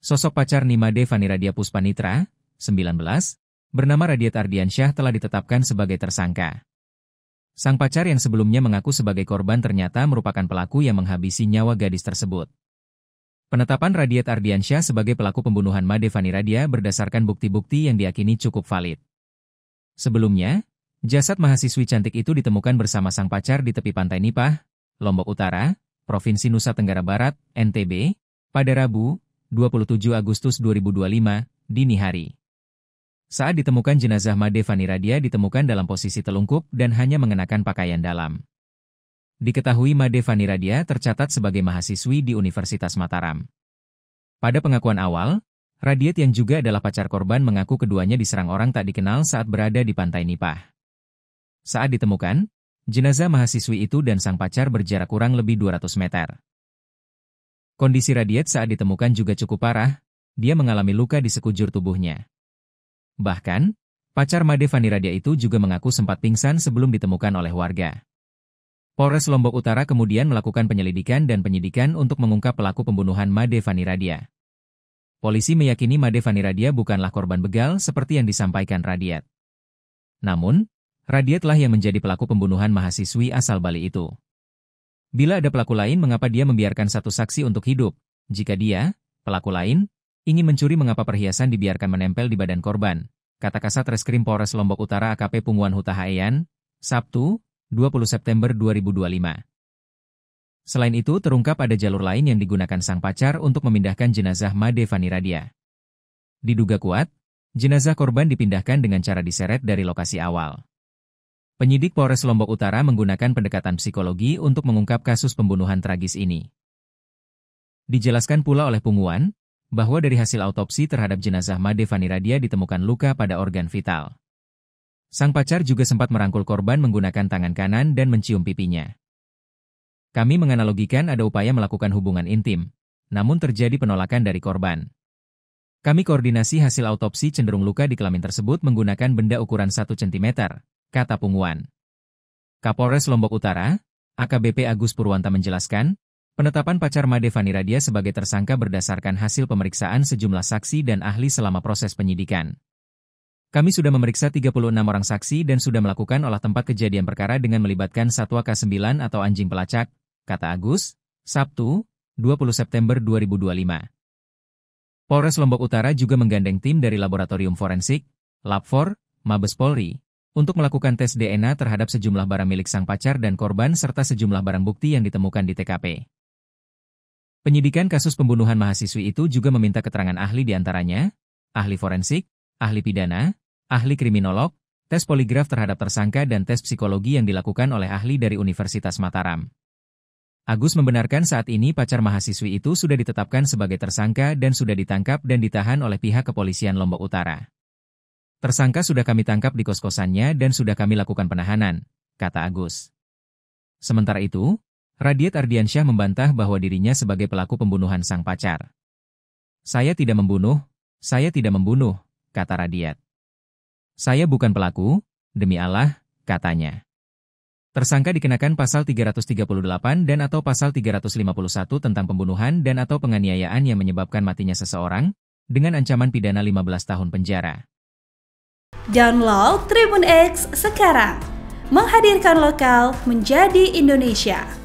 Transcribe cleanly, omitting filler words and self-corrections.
Sosok pacar Nimade Fani Radya Puspanitra, 19, bernama Radiat Ardiansyah telah ditetapkan sebagai tersangka. Sang pacar yang sebelumnya mengaku sebagai korban ternyata merupakan pelaku yang menghabisi nyawa gadis tersebut. Penetapan Radiat Ardiansyah sebagai pelaku pembunuhan Made Fani Radya berdasarkan bukti-bukti yang diyakini cukup valid. Sebelumnya, jasad mahasiswi cantik itu ditemukan bersama sang pacar di tepi pantai Nipah, Lombok Utara, Provinsi Nusa Tenggara Barat, NTB, pada Rabu, 27 Agustus 2025, dini hari. Saat ditemukan jenazah Made Fani Radya ditemukan dalam posisi telungkup dan hanya mengenakan pakaian dalam. Diketahui Made Fani Radya tercatat sebagai mahasiswi di Universitas Mataram. Pada pengakuan awal, Radiat yang juga adalah pacar korban mengaku keduanya diserang orang tak dikenal saat berada di pantai Nipah. Saat ditemukan, jenazah mahasiswi itu dan sang pacar berjarak kurang lebih 200 meter. Kondisi Radiat saat ditemukan juga cukup parah, dia mengalami luka di sekujur tubuhnya. Bahkan, pacar Made Fani Radya itu juga mengaku sempat pingsan sebelum ditemukan oleh warga. Polres Lombok Utara kemudian melakukan penyelidikan dan penyidikan untuk mengungkap pelaku pembunuhan Made Fani Radya. Polisi meyakini Made Fani Radya bukanlah korban begal seperti yang disampaikan Radiat. Namun, Radiatlah yang menjadi pelaku pembunuhan mahasiswi asal Bali itu. Bila ada pelaku lain, mengapa dia membiarkan satu saksi untuk hidup? Jika dia, pelaku lain, ingin mencuri, mengapa perhiasan dibiarkan menempel di badan korban? Kata Kasat Reskrim Polres Lombok Utara AKP Punguan Huta Hayan, Sabtu, 20 September 2025. Selain itu, terungkap ada jalur lain yang digunakan sang pacar untuk memindahkan jenazah Made Fani Radya. Diduga kuat, jenazah korban dipindahkan dengan cara diseret dari lokasi awal. Penyidik Polres Lombok Utara menggunakan pendekatan psikologi untuk mengungkap kasus pembunuhan tragis ini. Dijelaskan pula oleh Punguan, bahwa dari hasil autopsi terhadap jenazah Made Fani Radya ditemukan luka pada organ vital. Sang pacar juga sempat merangkul korban menggunakan tangan kanan dan mencium pipinya. Kami menganalogikan ada upaya melakukan hubungan intim, namun terjadi penolakan dari korban. Kami koordinasi hasil autopsi cenderung luka di kelamin tersebut menggunakan benda ukuran 1 cm. Kata Punguan. Kapolres Lombok Utara, AKBP Agus Purwanta menjelaskan, penetapan pacar Made Fani Radya sebagai tersangka berdasarkan hasil pemeriksaan sejumlah saksi dan ahli selama proses penyidikan. Kami sudah memeriksa 36 orang saksi dan sudah melakukan olah tempat kejadian perkara dengan melibatkan satwa K9 atau anjing pelacak, kata Agus, Sabtu, 20 September 2025. Polres Lombok Utara juga menggandeng tim dari Laboratorium Forensik, Lab4, Mabes Polri, untuk melakukan tes DNA terhadap sejumlah barang milik sang pacar dan korban serta sejumlah barang bukti yang ditemukan di TKP. Penyidikan kasus pembunuhan mahasiswi itu juga meminta keterangan ahli diantaranya, ahli forensik, ahli pidana, ahli kriminolog, tes poligraf terhadap tersangka dan tes psikologi yang dilakukan oleh ahli dari Universitas Mataram. Agus membenarkan saat ini pacar mahasiswi itu sudah ditetapkan sebagai tersangka dan sudah ditangkap dan ditahan oleh pihak kepolisian Lombok Utara. Tersangka sudah kami tangkap di kos-kosannya dan sudah kami lakukan penahanan, kata Agus. Sementara itu, Radiat Ardiansyah membantah bahwa dirinya sebagai pelaku pembunuhan sang pacar. Saya tidak membunuh, kata Radiat. Saya bukan pelaku, demi Allah, katanya. Tersangka dikenakan pasal 338 dan atau pasal 351 tentang pembunuhan dan atau penganiayaan yang menyebabkan matinya seseorang, dengan ancaman pidana 15 tahun penjara. Download Tribun X sekarang, menghadirkan lokal menjadi Indonesia.